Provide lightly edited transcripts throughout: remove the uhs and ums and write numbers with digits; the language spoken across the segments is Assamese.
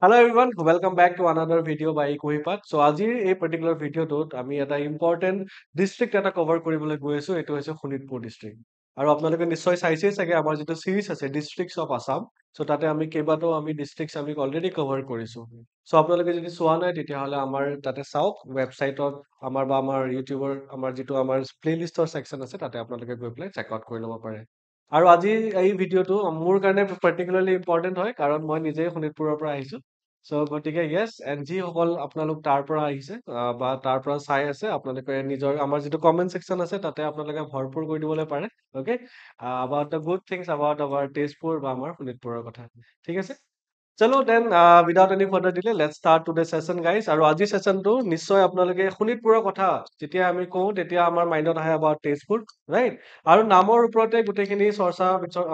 Hello everyone, welcome back to another video by Kuhipat. So আজিৰ এই particular ভিডিঅ'টোত আমি এটা important district এটা cover কৰিবলৈ গৈ আছো এইটো হৈছে শোণিতপুৰ district। আৰু আপোনালোকে নিশ্চয় চাইছেই চাগে আমাৰ যিটো series আছে Districts of Assam। So তাতে আমি কেইবাটাও আমি districts আমি already cover কৰিছো। So আপোনালোকে যদি চোৱা নাই তেতিয়াহ'লে আমাৰ তাতে চাওক ৱেবছাইটত আমাৰ ইউটিউবৰ আমাৰ যিটো আমাৰ প্লেলিষ্টৰ সেকশন আছে তাতে আপোনালোকে গৈ পেলাই চেক আউট কৰি ল'ব পাৰে। আৰু আজি এই ভিডিঅ'টো মোৰ কাৰণে particularly important হয় কাৰণ মই নিজেই শোণিতপুৰৰ পৰা আহিছো। So গতিকে yes and যিসকল আপোনালোক তাৰ পৰা আহিছে বা তাৰ পৰা চাই আছে আপোনালোকে নিজৰ আমাৰ যিটো কমেন্ট সেকশন আছে তাতে আপোনালোকে ভৰপূৰ কৰি দিবলৈ পাৰে okay about the good things about our Tezpur বা আমাৰ শোণিতপুৰৰ কথা ঠিক আছে চলো then without any further delay let's start today's session guys আৰু আজি সেশনটো নিশ্চয় আপোনালোকে শোণিতপুৰৰ কথা যেতিয়া আমি কওঁ তেতিয়া আমাৰ মাইণ্ডত আহে about তেজপুৰ ৰাইট আৰু নামৰ ওপৰতে গোটেইখিনি চৰ্চা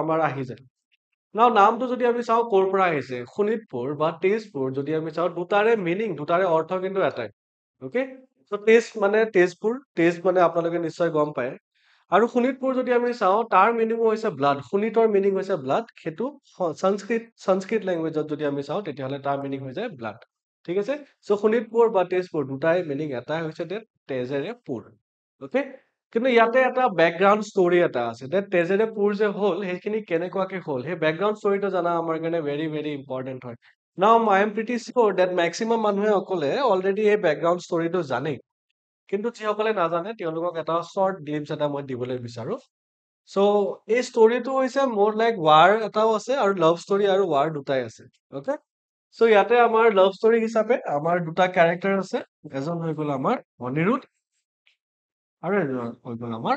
আমাৰ আহি যায় নামটো যদি আমি চাওঁ ক'ৰ পৰা আহিছে শোণিতপুৰ বা তেজপুৰ যদি আমি চাওঁ দুটাৰে মিনিং দুটাৰে অৰ্থ কিন্তু এটাই ওকে সো তেজ মানে তেজপুৰ তেজ মানে আপোনালোকে নিশ্চয় গম পায় আৰু শোণিতপুৰ যদি আমি চাওঁ তাৰ মিনিং হৈছে ব্লাড শোণিতৰ মিনিং হৈছে ব্লাড সেইটো সংস্কৃত ল্যাঙ্গুৱেজত যদি আমি চাওঁ তেতিয়াহ'লে তাৰ মিনিং হৈ যায় ব্লাড ঠিক আছে সো শোণিতপুৰ বা তেজপুৰ দুটাই মিনিং এটাই হৈছে তেজেৰে পুৰ ওকে কিন্তু ইয়াতে এটা বেকগ্ৰাউণ্ড ষ্টৰী এটা আছে যে তেজেৰে পুৰ যে হ'ল সেইখিনি কেনেকুৱাকে হ'ল সেই বেকগ্ৰাউণ্ড ষ্টৰীটো জানা আমাৰ কাৰণে ভেৰি ভেৰি ইম্পৰ্টেণ্ট হয় now I am pretty sure that maximum মানুহে অকলে অলৰেডি এই বেকগ্ৰাউণ্ড ষ্টৰীটো জানে কিন্তু যিসকলে নাজানে তেওঁলোকক এটা শ্বৰ্ট গ্লিম্পছ এটা মই দিবলৈ বিচাৰো চ' এই ষ্টৰীটো হৈছে মোৰ লাইক ৱাৰ এটাও আছে আৰু লাভ ষ্টৰী আৰু ৱাৰ দুটাই আছে অ'কে চ' ইয়াতে আমাৰ লাভ ষ্টৰী হিচাপে আমাৰ দুটা কেৰেক্টাৰ আছে এজন হৈ গ'ল আমাৰ অনিৰুদ্ধ আৰু এজন হৈ গ'ল আমাৰ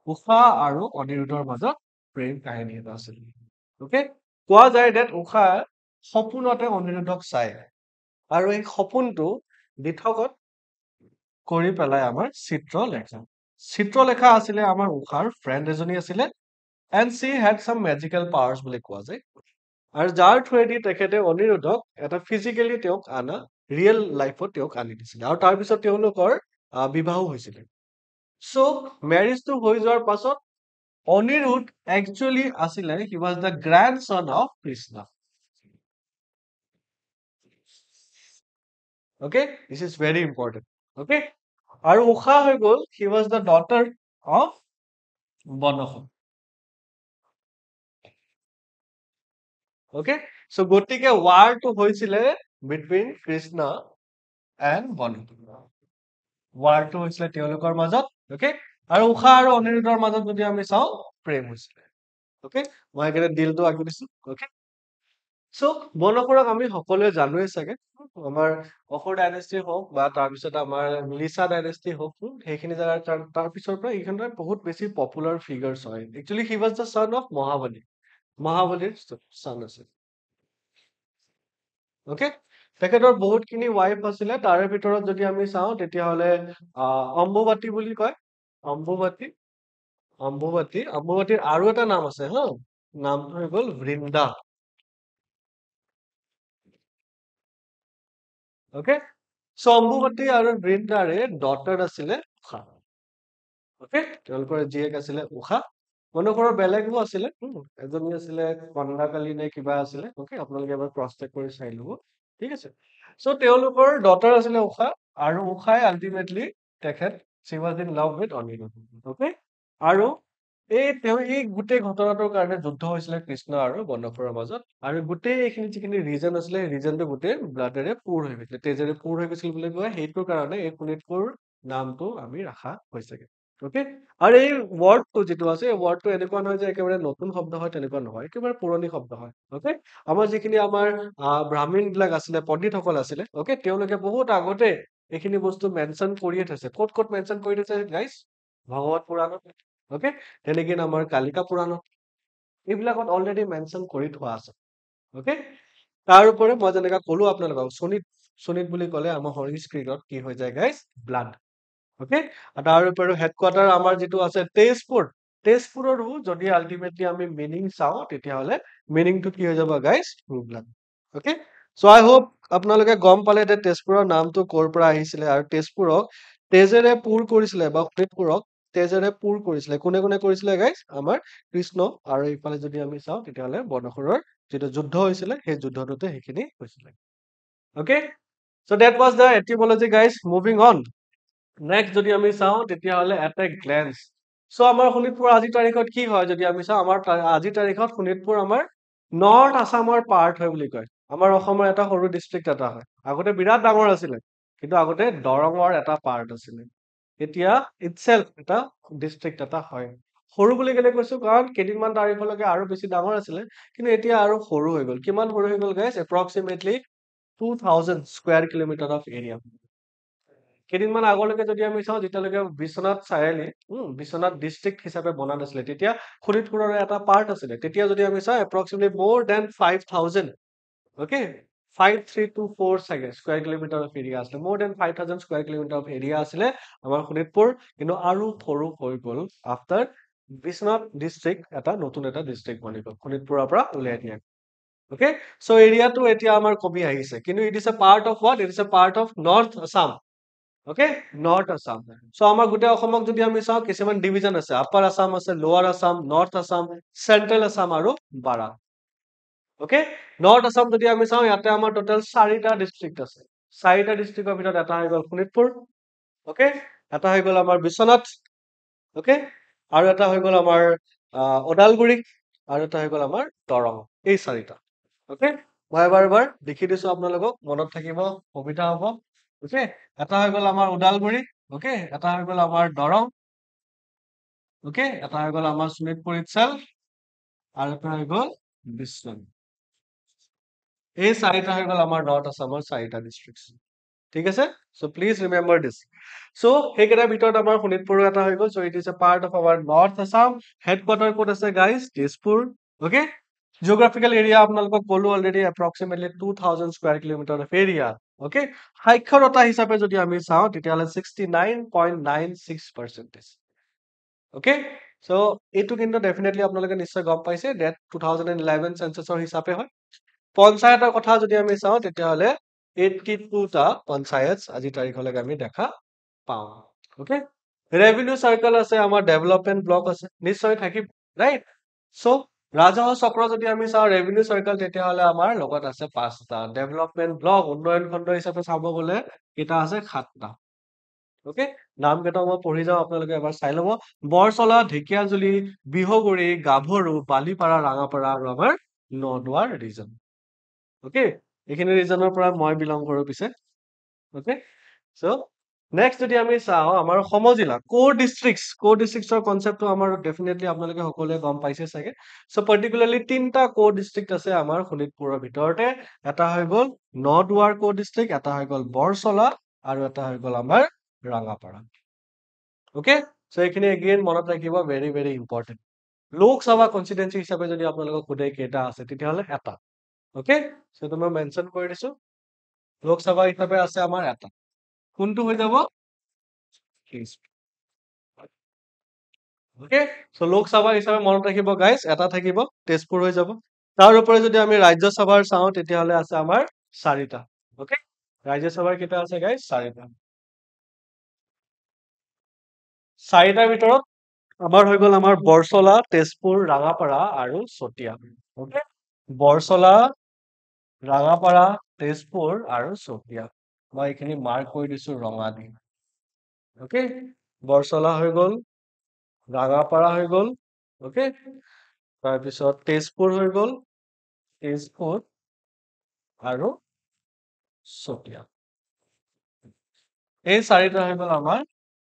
উষা আৰু অনিৰুদ্ধৰ মাজত প্ৰেম কাহিনী এটা আছিল ওকে কোৱা যায় ডেট উষা সপোনতে অনিৰুদ্ধক চায় আৰু এই সপোনটো দিঠকত কৰি পেলাই আমাৰ চিত্ৰলেখা আছিলে আমাৰ উষাৰ ফ্ৰেণ্ড এজনী আছিলে এণ্ড চি হেড চাম মেজিকেল পাৱাৰ্ছ বুলি কোৱা যায় আৰু যাৰ থ্ৰুৱেদি তেখেতে অনিৰুদ্ধক এটা ফিজিকেলি তেওঁক আনা ৰিয়েল লাইফত তেওঁক আনি দিছিলে আৰু তাৰপিছত তেওঁলোকৰ বিবাহো হৈছিলে চ' মেৰিজটো হৈ যোৱাৰ পাছত অনিৰুদ্ধ একচুৱেলি আছিলে হি was the grand son of Krishna okay this is very important okay আৰু উষা হৈ গ'ল he was the daughter of Bana okay so গতিকে ৱাৰটো হৈছিলে বিটুইন কৃষ্ণ এণ্ড বনহ ৱাৰটো হৈছিলে তেওঁলোকৰ মাজত okay আৰু উষা আৰু অনিৰুদ্ধৰ মাজত যদি আমি চাওঁ প্ৰেম হৈছিলে okay মই একেবাৰে দিলটো আঁকি দিছো okay চ' বনসুৰক আমি সকলোৱে জানোৱে চাগে আমাৰ অসুৰ ডাইনেষ্টি হওক বা তাৰপিছত আমাৰ মিলিচা ডাইনেষ্টি হওক সেইখিনি জেগাৰ তাৰ পিছৰ পৰা এইখনৰ বহুত বেছি পপুলাৰ ফিগাৰ্ছ হয় actually he was the son of মহাবলীৰ সন আছিল অকে তেখেতৰ বহুতখিনি ৱাইফ আছিলে তাৰে ভিতৰত যদি আমি চাওঁ তেতিয়াহ'লে অম্বুবাটী বুলি কয় অম্বুবাটী অম্বুবাটীৰ আৰু এটা নাম আছে হা নামটো হৈ গ'ল বৃন্দা ওকে চ' অম্বুবাটী আৰু বৃন্দাৰে ডটাৰ আছিলে উষা ওকে তেওঁলোকৰ জীয়েক আছিলে উষা মনোহৰৰ বেলেগো আছিলে এজনী আছিলে কন্দাকালী নে কিবা আছিলে ওকে আপোনালোকে এবাৰ ক্ৰছ চেক কৰি চাই ল'ব ঠিক আছে চ' তেওঁলোকৰ ডটাৰ আছিলে উষা আৰু উষাই আল্টিমেটলি তেখেত she was in love with Aniruddha okay আৰু এই গোটেই ঘটনাটোৰ কাৰণে যুদ্ধ হৈছিলে কৃষ্ণ আৰু বনসুৰৰ মাজত আৰু গোটেই এইখিনি যিখিনি ৰিজন আছিলে সেই ৰিজনটো গোটেই ব্লাডেৰে পুৰ হৈ গৈছিলে তেজেৰে পুৰ হৈ গৈছিল বুলি কয় সেইটোৰ কাৰণে এই শোণিতপুৰ নামটো আমি ৰাখা হৈছেগে ওকে আৰু এই ৱৰ্ডটো যিটো আছে এই ৱৰ্ডটো এনেকুৱা নহয় যে একেবাৰে নতুন শব্দ হয় তেনেকুৱা নহয় একেবাৰে পুৰণি শব্দ হয় ওকে আমাৰ যিখিনি আমাৰ ব্ৰাহ্মণ বিলাক আছিলে পণ্ডিতসকল আছিলে ওকে তেওঁলোকে বহুত আগতে এইখিনি বস্তু মেনশ্যন কৰিয়ে থৈছে ক'ত ক'ত মেনশ্যন কৰি থৈছে গাইজ ভাগৱত পুৰাণত ওকে তেনেকে আমাৰ কালিকা পুৰাণত এইবিলাকত অলৰেডি মেনশ্যন কৰি থোৱা আছে ওকে তাৰ উপৰি মই যেনেকা ক'লো আপোনালোকক শোণিত বুলি ক'লে আমাৰ সংস্কৃতত কি হৈ যায় গাইজ ব্লাড ওকে তাৰ উপৰি হেডকোৱাৰ্টাৰ আমাৰ যিটো আছে তেজপুৰৰো যদি আল্টিমেটলি আমি মিনিং চাওঁ তেতিয়াহ'লে মিনিংটো কি হৈ যাব গাইজ ব্লাড ওকে চ' আই হোপ আপোনালোকে গম পালে যে তেজপুৰৰ নামটো ক'ৰ পৰা আহিছিলে আৰু তেজপুৰক তেজেৰে পুৰ কৰিছিলে বা শোণিতপুৰক তেজেৰে পুৰ কৰিছিলে কোনে কোনে কৰিছিলে গাইজ আমাৰ কৃষ্ণ আৰু এইফালে যদি আমি চাওঁ তেতিয়াহ'লে বনসুৰৰ যিটো যুদ্ধ হৈছিলে সেই যুদ্ধটোতে সেইখিনি হৈছিলে okay so that was the etymology guys moving on next যদি আমি চাওঁ তেতিয়াহ'লে at a glance so আমাৰ শোণিতপুৰ আজিৰ তাৰিখত কি হয় যদি আমি চাওঁ আমাৰ আজিৰ তাৰিখত শোণিতপুৰ আমাৰ নৰ্থ আসামৰ পাৰ্ট হয় বুলি কয় আমাৰ অসমৰ এটা সৰু ডিস্ট্ৰিক্ট এটা হয় আগতে বিৰাট ডাঙৰ আছিলে কিন্তু আগতে দৰঙৰ এটা পাৰ্ট আছিলে এতিয়া ইটসেলফ এটা ডিস্ট্ৰিক্ট এটা হয় সৰু বুলি কেলে কৈছো কাৰণ কেইদিনমান তাৰিখলৈকে আৰু বেছি ডাঙৰ আছিলে কিন্তু এতিয়া আৰু সৰু হৈ গ'ল কিমান সৰু হৈ গ'ল guys approximately 2000 square kilometre of area কেইদিনমান আগলৈকে যদি আমি চাওঁ যেতিয়ালৈকে বিশ্বনাথ চাৰিআলি বিশ্বনাথ ডিস্ট্ৰিক্ট হিচাপে বনা নাছিলে তেতিয়া শোণিতপুৰৰ এটা পাৰ্ট আছিলে তেতিয়া যদি আমি চাওঁ এপ্ৰক্সিমেটলি মোৰ দেন 5000 ওকে 5324 চাগে স্কয়াৰ কিলোমিটাৰ অফ এৰিয়া আছিলে মোৰ then 5000 square kilometre of area আছিলে আমাৰ শোণিতপুৰ কিন্তু আৰু সৰু হৈ গ'ল আফটাৰ বিশ্বনাথ ডিস্ট্ৰিক্ট এটা নতুন এটা ডিস্ট্ৰিক্ট বনি গ'ল শোণিতপুৰৰ পৰা উলিয়াই দিয়া ওকে সো এৰিয়াটো এতিয়া আমাৰ কমি আহিছে কিন্তু it is a part of what it is a part of north Assam okay north Assam so আমাৰ গোটেই অসমক যদি আমি চাওঁ কিছুমান ডিভিজন আছে আপাৰ আসাম আছে লোৱাৰ আসাম নৰ্থ আসাম চেন্ট্ৰেল আসাম আৰু বাৰা ওকে নৰ্থ আসাম যদি আমি চাওঁ ইয়াতে আমাৰ টোটাল 4টা ডিস্ট্ৰিক্ট আছে 4টা ডিস্ট্ৰিক্টৰ ভিতৰত এটা হৈ গ'ল শোণিতপুৰ ওকে এটা হৈ গ'ল আমাৰ বিশ্বনাথ ওকে আৰু এটা হৈ গ'ল আমাৰ ওদালগুৰি আৰু এটা হৈ গ'ল আমাৰ দৰং এই 4টা ওকে মই এবাৰ দেখি দিছো আপোনালোকক মনত থাকিব সুবিধা হ'ব ওকে এটা হৈ গ'ল আমাৰ ওদালগুৰি ওকে এটা হৈ গ'ল আমাৰ দৰং ওকে এটা হৈ গ'ল আমাৰ শোণিতপুৰ ইটসেলফ আৰু এটা হৈ গ'ল বিশ্বনাথ এই 4টা হৈ গ'ল আমাৰ নৰ্থ আসামৰ 4টা ডিস্ট্ৰিক্টস ঠিক আছে so please remember this so সেইকেইটাৰ ভিতৰত আমাৰ শোণিতপুৰ এটা হৈ গ'ল so it is a part of our north Assam headquarter ক'ত আছে guys Tezpur okay geographical area আপোনালোকক ক'লো already approximately 2000 square kilometre of area okay সাক্ষৰতা হিচাপে যদি আমি চাওঁ তেতিয়াহ'লে 69.96% ওকে সো এইটো কিন্তু ডেফিনেটলি আপোনালোকে নিশ্চয় গম পাইছে ডেট 2011 সেন্সাছৰ হিচাপে হয় পঞ্চায়তৰ কথা যদি আমি চাওঁ তেতিয়াহ'লে 82টা পঞ্চায়ত আজি তাৰিখলৈকে আমি দেখা পাওঁ ওকে ৰেভিনিউ সাৰ্কেল আছে আমাৰ ডেভেলপমেন্ট ব্লক আছে নিশ্চয় থাকিব ৰাইট সো ৰাজহুৱা চক্ৰ যদি আমি চাওঁ ৰেভিনিউ সাৰ্কেল তেতিয়াহ'লে আমাৰ লগত আছে 5টা ডেভেলপমেন্ট ব্লক উন্নয়ন খণ্ড হিচাপে চাব গ'লে এটা আছে 7টা ওকে নাম কেইটা মই পঢ়ি যাওঁ আপোনালোকে এবাৰ চাই ল'ব বৰচলা ঢেকিয়াজুলি বিহগুৰি গাভৰু বালিপাৰা ৰাঙাপাৰা আৰু আমাৰ নদুৱাৰ ৰিজন ওকে এইখিনি ৰিজনৰ পৰা মই বিলং কৰো পিছে ওকে সো নেক্সট যদি আমি চাওঁ আমাৰ সমজিলা কোৰ ডিস্ট্ৰিক্টৰ কনসেপ্টটো আমাৰ ডেফিনেটলি আপোনালোকে সকলোৱে গম পাইছে চাগে সো পাৰ্টিকুলাৰলি 3টা কোৰ ডিস্ট্ৰিক্ট আছে আমাৰ শোণিতপুৰৰ ভিতৰতে এটা হৈ গ'ল নদুৱাৰ কোৰ ডিস্ট্ৰিক্ট এটা হৈ গ'ল বৰচলা আৰু এটা হৈ গ'ল আমাৰ ৰাঙাপাৰা ওকে সো এইখিনি এগেইন মনত ৰাখিব ভেৰি ভেৰি ইম্পৰ্টেন্ট লোকসভা কনস্টিটুৱেন্সি হিচাপে যদি আপোনালোকক সোধে কেইটা আছে তেতিয়াহ'লে এটা ওকে সো মই মেনশন কৰি দিছো লোকসভা হিচাপে আছে আমাৰ এটা কোনটো হৈ যাব ওকে সো লোকসভা হিচাপে মনত ৰাখিব গাইজ এটা থাকিব তেজপুৰ হৈ যাব তাৰ উপৰি যদি আমি ৰাজ্যসভাৰ চাওঁ তেতিয়াহ'লে আছে আমাৰ 4টা ওকে ৰাজ্যসভাৰ কেইটা আছে গাইজ 4টা 4টাৰ ভিতৰত আমাৰ হৈ গ'ল আমাৰ বৰচলা তেজপুৰ ৰাঙাপাৰা আৰু চতিয়া ওকে বৰচলা ৰাঙাপাৰা তেজপুৰ আৰু চতিয়া মই এইখিনি মাৰ্ক কৰি দিছো ৰঙা দি ওকে বৰচলা হৈ গ'ল ৰাঙাপাৰা হৈ গ'ল ওকে তাৰপিছত তেজপুৰ হৈ গ'ল তেজপুৰ আৰু চতিয়া এই 4টা হৈ গ'ল আমাৰ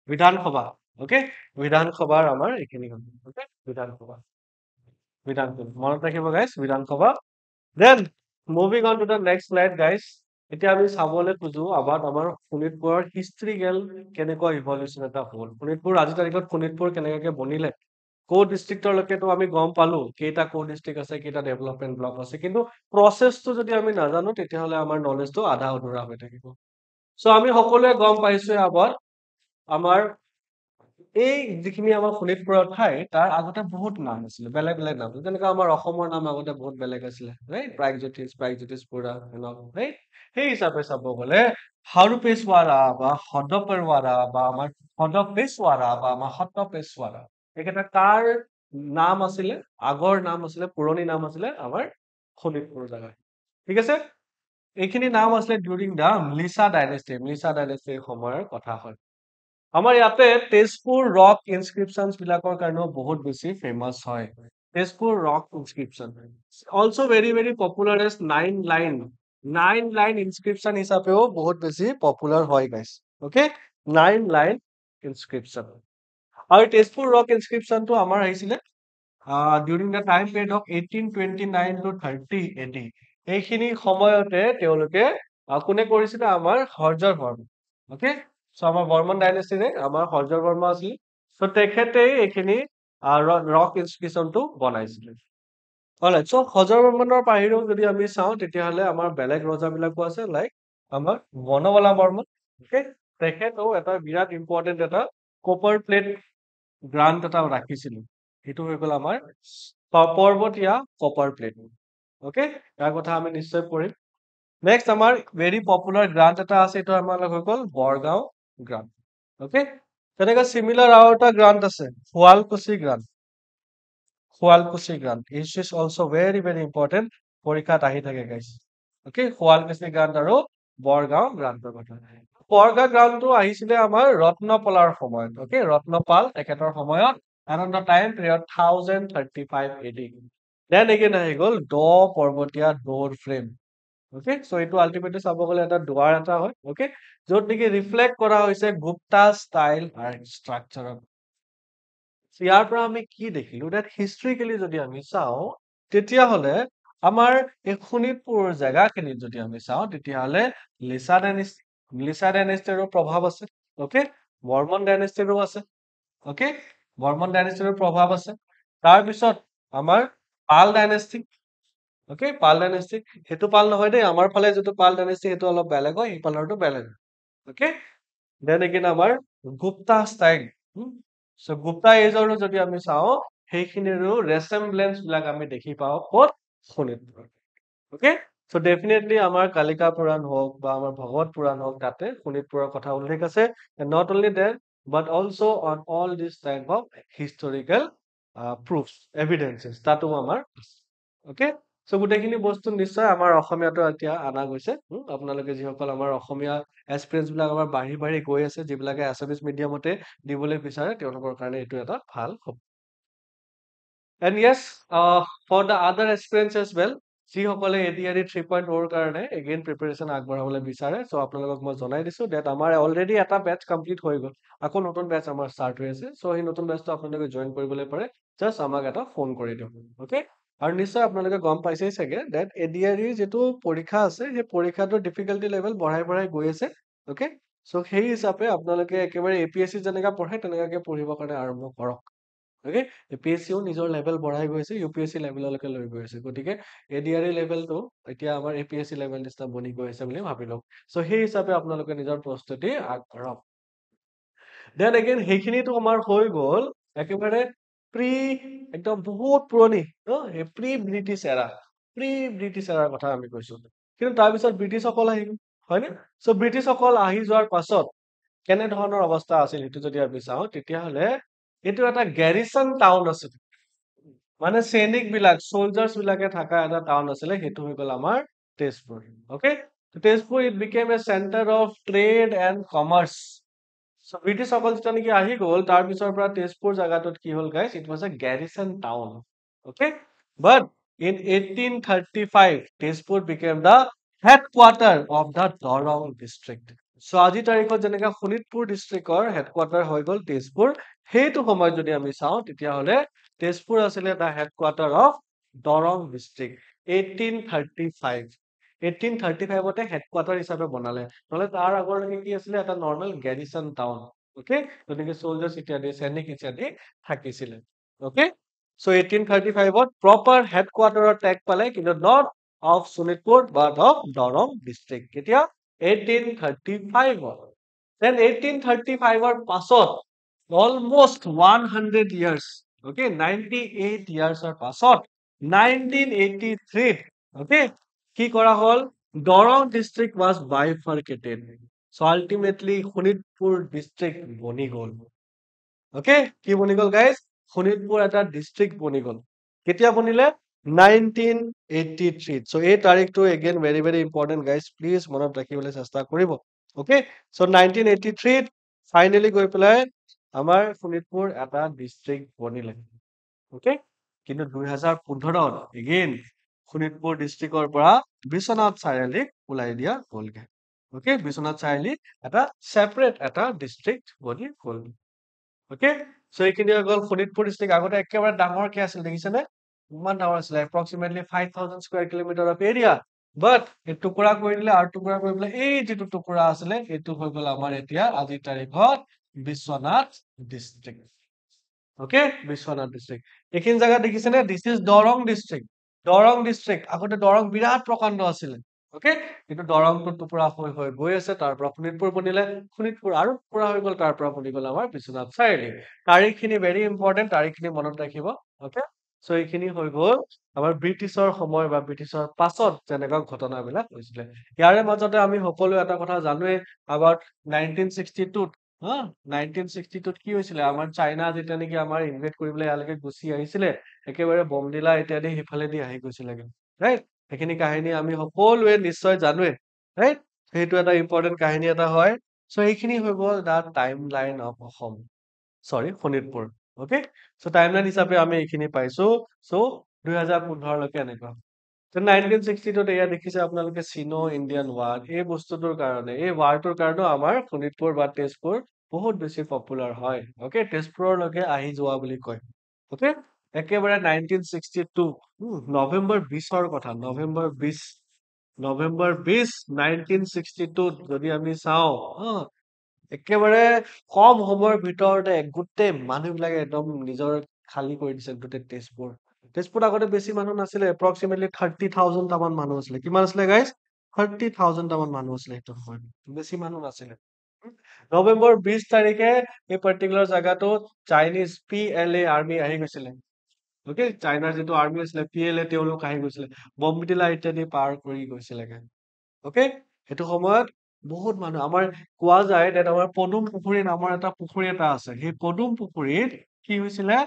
বিধানসভা ওকে বিধানসভাৰ আমাৰ এইখিনি হ'ল ওকে বিধানসভা মনত ৰাখিব guys Vidhan Sabha then moving on to the next slide guys এতিয়া আমি চাবলৈ খোজো আমাৰ শোণিতপুৰৰ হিষ্ট্ৰিকেল কেনেকুৱা ইভলিউচন এটা হ'ল শোণিতপুৰ আজি তাৰিখত শোণিতপুৰ কেনেকৈ বনিলে কো ডিস্ট্ৰিক্টৰলৈকেতো আমি গম পালো কেইটা কো ডিস্ট্ৰিক্ট আছে কেইটা ডেভেলপমেন্ট ব্লক আছে কিন্তু প্ৰচেছটো যদি আমি নাজানো তেতিয়াহ'লে আমাৰ নলেজটো আধা অধুৰা হৈ থাকিব সো আমি সকলোৱে গম পাইছো আগত আমাৰ এই যিখিনি আমাৰ শোণিতপুৰৰ ঠাই তাৰ আগতে বহুত নাম আছিলে, বেলেগ বেলেগ নাম। যেনেকৈ আমাৰ অসমৰ নাম আগতে বহুত বেলেগ আছিলে, ৰাইট? প্ৰাগজ্যোতিষপুৰা, ৰাইট? সেই হিচাপে চাব গ'লে হাৰুপেশৱাৰা বা হদ্দপেৰৱাৰা বা আমাৰ হদ্দপেশৱাৰা বা আমাৰ সত্তপেশৱাৰা, এইকেইটা কাৰ নাম আছিলে? আগৰ নাম আছিলে, পুৰণি নাম আছিলে আমাৰ শোণিতপুৰ জেগা। ঠিক আছে? এইখিনি নাম আছিলে ডিউৰিং দা মিলিছা ডাইনেষ্টিৰ সময়ৰ কথা হয়। আমাৰ ইয়াতে তেজপুৰ ৰক ইনস্ক্ৰিপশ্যনছ বিলাকৰ কাৰণেও বহুত বেছি ফেমাছ হয়। Tezpur rock inscription also very very popular as nine line inscription হিচাপেও বহুত বেছি পপুলাৰ হয় গাইছ। Okay, 9 line inscription. আৰু তেজপুৰ ৰক ইনস্ক্ৰিপশ্যনটো আমাৰ আহিছিলে during the time period of 1829 to 30 AD। এইখিনি সময়তে তেওঁলোকে কোনে কৰিছিলে? আমাৰ হৰ্যৰ বৰ্মন। অ'কে, চ' আমাৰ বৰ্মন ডাইনেষ্টিৰে আমাৰ হৰ্যৰ বৰ্মা আছিল। চ' তেখেতেই এইখিনি ৰক ইনস্ক্ৰিপশ্যনটো বনাইছিলে। অলৰাইট, চ' হৰ্যৰ বৰ্মনৰ বাহিৰেও যদি আমি চাওঁ তেতিয়াহ'লে আমাৰ বেলেগ ৰজাবিলাকো আছে, লাইক আমাৰ বনবালা বৰ্মন। অ'কে, তেখেতেও এটা বিৰাট ইম্পৰ্টেণ্ট এটা কপাৰ প্লেট গ্ৰান্ট এটা ৰাখিছিল। সেইটো হৈ গ'ল আমাৰ পৰ্বতীয়া কপাৰ প্লেট। অ'কে, ইয়াৰ কথা আমি নিশ্চয় পঢ়িম। নেক্সট আমাৰ ভেৰি পপুলাৰ গ্ৰান্ট এটা আছে, এইটো আমাৰ হৈ গ'ল বৰগাঁও গ্ৰান্ট। অ'কে, তেনেকৈ চিমিলাৰ আৰু এটা গ্ৰান্ট আছে, Sualkuchi grant. Sualkuchi grant is also very very important, পৰীক্ষাত আহি থাকে গাইছ। অ'কে, শুৱালকুছি গ্ৰান্ট আৰু বৰগাঁও গ্ৰান্টৰ কথা। বৰগাঁও গ্ৰান্টটো আহিছিলে আমাৰ ৰত্নপালৰ সময়ত। অ'কে, ৰত্নপাল তেখেতৰ সময়ত around the time period 1035 AD। Then again আহি গ'ল পৰ্বতীয়া দৌৰ ফ্ৰেম। অ'কে, চ' এইটো আল্টিমেটলি চাব গ'লে এটা দুৱাৰ এটা হয়। অ'কে, য'ত নেকি ৰিফ্লেক্ট কৰা হৈছে গুপ্তা ষ্টাইল আৰ্ট ষ্ট্ৰাকচাৰত। ইয়াৰ পৰা আমি কি দেখিলো? ডেট হিষ্ট্ৰিকেলি যদি আমি চাওঁ তেতিয়াহ'লে আমাৰ এই শোণিতপুৰ জেগাখিনিত যদি আমি চাওঁ তেতিয়াহ'লে লিচা ডাইনেষ্টিৰো প্ৰভাৱ আছে। অ'কে, বৰ্মন ডাইনেষ্টিৰো আছে। অ'কে, বৰ্মন ডাইনেষ্টিৰো প্ৰভাৱ আছে। তাৰপিছত আমাৰ পাল ডাইনেষ্টি। অ'কে, পাল ডাইনেষ্টি, সেইটো পাল নহয় দেই, আমাৰ ফালে যিটো পাল ডাইনেষ্টি সেইটো অলপ বেলেগ হয়, সেইফালৰটো বেলেগ। অ'কে, দেন এগেইন আমাৰ গুপ্তা ষ্টাইল। চ' গুপ্তা এজৰো যদি আমি চাওঁ সেইখিনিৰো ৰেচেম্বলেঞ্চ বিলাক আমি দেখি পাওঁ ক'ত? শোণিতপুৰত। অ'কে, চ' ডেফিনেটলি আমাৰ কালিকা পুৰাণ হওক বা আমাৰ ভগৱত পুৰাণ হওক, তাতে শোণিতপুৰৰ কথা উল্লেখ আছে। Not only that but also on all this type of historical proofs, evidences তাতো আমাৰ আছে। অ'কে, চ' গোটেইখিনি বস্তু নিশ্চয় আমাৰ অসমীয়াতো এতিয়া অনা গৈছে। আপোনালোকে যিসকল আমাৰ অসমীয়া এক্সপিৰিয়েঞ্চ বিলাক আমাৰ বাঢ়ি বাঢ়ি গৈ আছে, যিবিলাকে আছামিজ মিডিয়ামতে দিবলৈ বিচাৰে, তেওঁলোকৰ কাৰণে এইটো এটা ভাল হ'ব। And yes, for the other experience as well, যিসকলে ADRE 3.0 কাৰণে এগেইন প্ৰিপেৰেশ্যন আগবঢ়াবলৈ বিচাৰে, চ' আপোনালোকক মই জনাই দিছো ডেট আমাৰ অলৰেডি এটা বেটচ কমপ্লিট হৈ গ'ল, আকৌ নতুন বেটচ আমাৰ ষ্টাৰ্ট হৈ আছে। চ' সেই নতুন বেটচটো আপোনালোকে জইন কৰিবলৈ পাৰে, জাষ্ট আমাক এটা ফোন কৰি দিয়ক। অ'কে, আৰু নিশ্চয় আপোনালোকে গম পাইছেই চাগে ডেট ADRE যিটো পৰীক্ষা আছে, সেই পৰীক্ষাটোৰ ডিফিকাল্টি লেভেল বঢ়াই বঢ়াই গৈ আছে। অ'কে, চ' সেই হিচাপে আপোনালোকে একেবাৰে APSC যেনেকৈ পঢ়ে তেনেকুৱাকে পঢ়িবৰ কাৰণে আৰম্ভ কৰক। অ'কে, APSCও নিজৰ লেভেল বঢ়াই গৈছে, UPSC লেভেললৈকে লৈ গৈ আছে। গতিকে ADRE লেভেলটো এতিয়া আমাৰ APSC লেভেল নিচিনা বনি গৈ আছে বুলি ভাবি লওক। চ' সেই হিচাপে আপোনালোকে নিজৰ প্ৰস্তুতি আগবঢ়াওক। দেন এগেইন সেইখিনিতো আমাৰ হৈ গ'ল একেবাৰে একদম বহুত পুৰণি প্ৰি ব্ৰিটিছ এৰাৰ কথা আমি কৈছো। কিন্তু তাৰপিছত ব্ৰিটিছসকল আহি গ'ল, হয়নে? চ' ব্ৰিটিছসকল আহি যোৱাৰ পাছত কেনেধৰণৰ অৱস্থা আছিল সেইটো যদি আমি চাওঁ তেতিয়াহ'লে এইটো এটা গেৰিচন টাউন আছিল, মানে সৈনিক বিলাক চলজাৰ্ছ বিলাকে থকা এটা টাউন আছিলে, সেইটো হৈ গ'ল আমাৰ Tezpur. Okay, Tezpur it became a centre of trade and commerce. So' ব্ৰিটিছসকল যেতিয়া নেকি আহি গ'ল, তাৰ পিছৰ পৰা তেজপুৰ জাগাটোত কি হ'ল guys? It was a garrison town. Okay, but in 1835 Tezpur became the headquarter of the Darrang district. So' আজিৰ তাৰিখত যেনেকে শোণিতপুৰ ডিষ্ট্ৰিক্টৰ হেডকোৱাৰ্টাৰ হৈ গ'ল তেজপুৰ, সেইটো সময়ত যদি আমি চাওঁ তেতিয়াহ'লে তেজপুৰ আছিলে the headquarter of Darrang district. 1835তে হেডকোৱাৰ্টাৰ হিচাপে বনালে, নহ'লে তাৰ আগলৈকে কি আছিলে? এটা নৰ্মেল গেৰিচন টাউন। অ'কে, গতিকে চলজাৰ্ছ ইত্যাদি সৈনিক ইত্যাদি থাকিছিলে। অ'কে, চ' 1835ত প্ৰপাৰ হেডকোৱাৰ্টাৰৰ টেগ পালে, কিন্তু not of Sonitpur but of Darrang district. কেতিয়া? 1835ত। দেন 1835ৰ পাছত almost 100 years. Okay, 98 years or পাছত 1983 okay কি কৰা হল Dorong district was bifurcated, so ultimately Shonitpur district বনি গল. Okay, কি বনি গল guys? Shonitpur এটা district বনি গল. কেতিয়া বনিলে? 1983. So এই তাৰিখটো again very very important guys, please মনত ৰাখিবলৈ চেষ্টা কৰিব. Okay, so 1983 finally গৈ পেলাই আমাৰ Shonitpur এটা district বনিলে. Okay, কিন্তু 2015 again Shonitpur districtৰ পৰা বিশ্বনাথ চাৰিআলি ওলাই দিয়া হলগে. Okay, বিশ্বনাথ চাৰিআলি এটা separate এটা district বনি গল. Okay, so এইখিনি হৈ গল Shonitpur district. আগতে একেবাৰে ডাঙৰকে আছিল দেখিছেনে? ইমান ডাঙৰ আছিল, approximately 5000 square kilometer of area, but এই টুকুৰা কৰি দিলে আৰু টুকুৰা কৰি পেলাই এই যিটো টুকুৰা আছিলে এইটো হৈ গল আমাৰ এতিয়া আজিৰ তাৰিখত Biswanath district. Okay, Biswanath district. এইখিনি জায়গা দেখিছেনে? This is Dorong district. Dorong district আগতে দৰং বিৰাট প্ৰকাণ্ড আছিলে. Okay, কিন্তু দৰংটো টুকুৰা হৈ হৈ গৈ আছে, তাৰ পৰা Shonitpur বনিলে, Shonitpur আৰু টুকুৰা হৈ গল, তাৰ পৰা বনি গল আমাৰ বিশ্বনাথ চাৰিআলি. তাৰিখখিনি very important, তাৰিখখিনি মনত ৰাখিব. Okay, so এইখিনি হৈ গল আমাৰ ব্ৰিটিছৰ সময় বা ব্ৰিটিছৰ পাছত যেনেকুৱা ঘটনাবিলাক হৈছিলে. ইয়াৰে মাজতে আমি সকলো এটা কথা জানোৱে about 1962 হা 1962 কি হৈছিলে আমাৰ চাইনা যেতিয়া নেকি আমাৰ ইনভেড কৰিবলৈ ইয়ালৈকে গুচি আহিছিলে, একেবাৰে বমদিলা ইত্যাদি সিফালেদি আহি গৈছিলেগে, ৰাইট? সেইখিনি কাহিনী আমি সকলোৱে নিশ্চয় জানোৱে, ৰাইট? সেইটো এটা ইম্পৰ্টেন্ট কাহিনী এটা হয়. সো এইখিনি হৈ গল the timeline of Assam, sorry Shonitpur. Okay, so timeline হিচাপে আমি এইখিনি পাইছো. সো 2015 লৈকে এনেকুৱা. তো 1962 এয়া দেখিছে আপোনালোকে চিনো ইণ্ডিয়ান ৱাৰ, এই বস্তুটোৰ কাৰণে, এই ৱাৰটোৰ কাৰণেও আমাৰ Shonitpur বা তেজপুৰ বহুত বেছি পপুলাৰ হয়. ওকে, তেজপুৰলৈকে আহি যোৱা বুলি কয়. ওকে, একেবাৰে 1962 নৱেম্বৰ 20ৰ কথা, নৱেম্বৰ 20 1962 যদি আমি চাওঁ একেবাৰে কম সময়ৰ ভিতৰতে গোটেই মানুহবিলাকে একদম নিজৰ খালী কৰি দিছে গোটেই তেজপুৰ. তেজপুৰত আগতে বেছি মানুহ নাছিলে, এপ্ৰক্সিমেটলি 30,000 টামান মানুহ আছিলে. কিমান আছিলে গাইজ? 30,000 টামান মানুহ আছিলে সেইটো সময়ত, বেছি মানুহ নাছিলে. নৱেম্বৰ 20 তাৰিখে এই পাৰ্টিকুলাৰ জায়গাটোত চাইনিজ PLA আৰ্মি আহি গৈছিলে. ওকে, চাইনাৰ যিটো আৰ্মি আছিলে PLA তেওঁলোক আহি গৈছিলে, বমদিলা ইত্যাদি পাৰ কৰি গৈছিলেগে. ওকে, সেইটো সময়ত বহুত মানুহ, আমাৰ কোৱা যায় যে আমাৰ পদুম পুখুৰী নামৰ এটা পুখুৰী এটা আছে, সেই পদুম পুখুৰীত কি হৈছিলে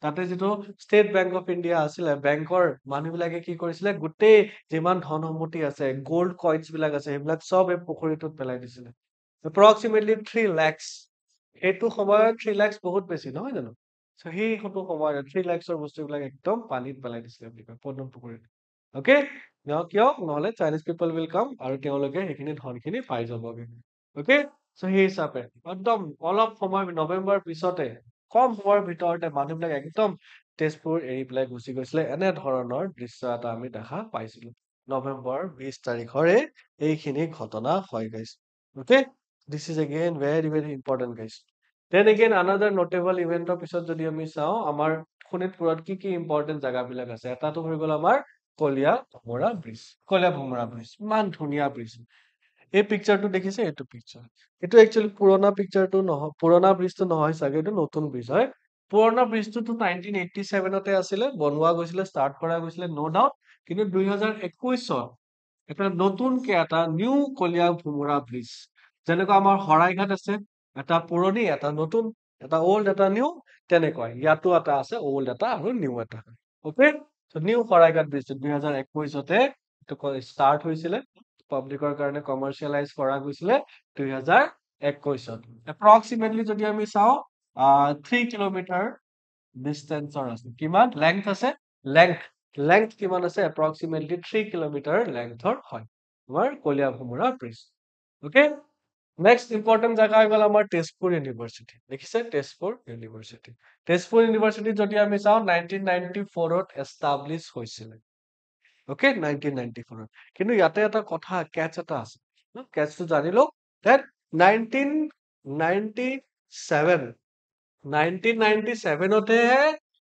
তাতে যিটো ষ্টেট বেংক অফ ইণ্ডিয়া আছিলে, বেংকৰ মানুহবিলাকে কি কৰিছিলে গোটেই যিমান ধন সম্পত্তি আছে, গোল্ড কইনছ বিলাক আছে, সেইবিলাক চব এই পুখুৰীটোত পেলাই দিছিলে. এপ্ৰক্সিমেটলি 3 lakhs, সেইটো সময়ত 3 lakhs বহুত বেছি নহয় জানো? সেই সময়ত 3 lakhsৰ বস্তুবিলাক একদম পানীত পেলাই দিছিলে বুলি কয় পদুম পুখুৰীত. ওকে, কিয় নহলে চাইনিজ পিপল উইল কাম আৰু তেওঁলোকে সেইখিনি ধনখিনি পাই যাবগে. ওকে, সো সেই হিচাপে একদম অলপ সময় নৱেম্বৰ পিছতে কম সময়ৰ ভিতৰতে মানুহবিলাক একদম তেজপুৰ এৰি পেলাই গুচি গৈছিলে. এনে ধৰণৰ দৃশ্য এটা আমি দেখা পাইছিলো নৱেম্বৰ 20 তাৰিখৰে এইখিনি ঘটনা হয় guys. Okay, this is again very very important guys. Then again another notable ইভেন্টৰ পিছত যদি আমি চাওঁ আমাৰ শোণিতপুৰত কি কি ইম্পৰ্টেণ্ট জাগাবিলাক আছে, এটাটো হৈ গল আমাৰ কলীয়া ভোমোৰা ব্ৰিজ. কলীয়া ভোমোৰা ব্ৰিজ ইমান ধুনীয়া ব্ৰিজ. এই পিকচাৰটো দেখিছে, এইটো পিকচাৰ, এইটো একচুৱেলি পুৰণা পিকচাৰটো নহয়, পুৰণা ব্ৰিজটো নহয় চাগে, এইটো নতুন ব্ৰিজ হয়. পুৰণা ব্ৰিজটোতো 1987তে আছিলে, বনোৱা গৈছিলে, ষ্টাৰ্ট কৰা গৈছিলে ন ডাউট, কিন্তু 2021 এটা নতুনকে এটা নিউ কলীয়া ভোমোৰা ব্ৰিজ, যেনেকুৱা আমাৰ শৰাইঘাট আছে এটা পুৰণি এটা নতুন, এটা ওল্ড এটা নিউ, তেনেকুৱা ইয়াতো এটা আছে ওল্ড এটা আৰু নিউ এটা. ওকে, নিউ শৰাইঘাট ব্ৰিজ 2021তে ষ্টাৰ্ট হৈছিলে, পাব্লিকৰ কাৰণে কমাৰ্চিয়েলাইজ কৰা গৈছিলে 2021ত. এপ্ৰক্সিমেটলি যদি আমি চাওঁ 3 কিলোমিটাৰ ডিষ্টেন্সৰ আছে. কিমান লেংথ আছে? লেংথ কিমান আছে? এপ্ৰক্সিমেটলি 3 কিলোমিটাৰ লেংথৰ হয় আমাৰ কলীয়া Bhomora bridge. Okay, next important জাগা হৈ গল আমাৰ তেজপুৰ ইউনিভাৰ্চিটি. দেখিছে তেজপুৰ ইউনিভাৰ্চিটি, তেজপুৰ ইউনিভাৰ্চিটি যদি আমি চাওঁ 1994ত এষ্টাব্লিছ হৈছিলে. ওকে, 1994ত, কিন্তু ইয়াতে এটা কথা কেচ এটা আছে, কেচটো জানি লওক that 1997তে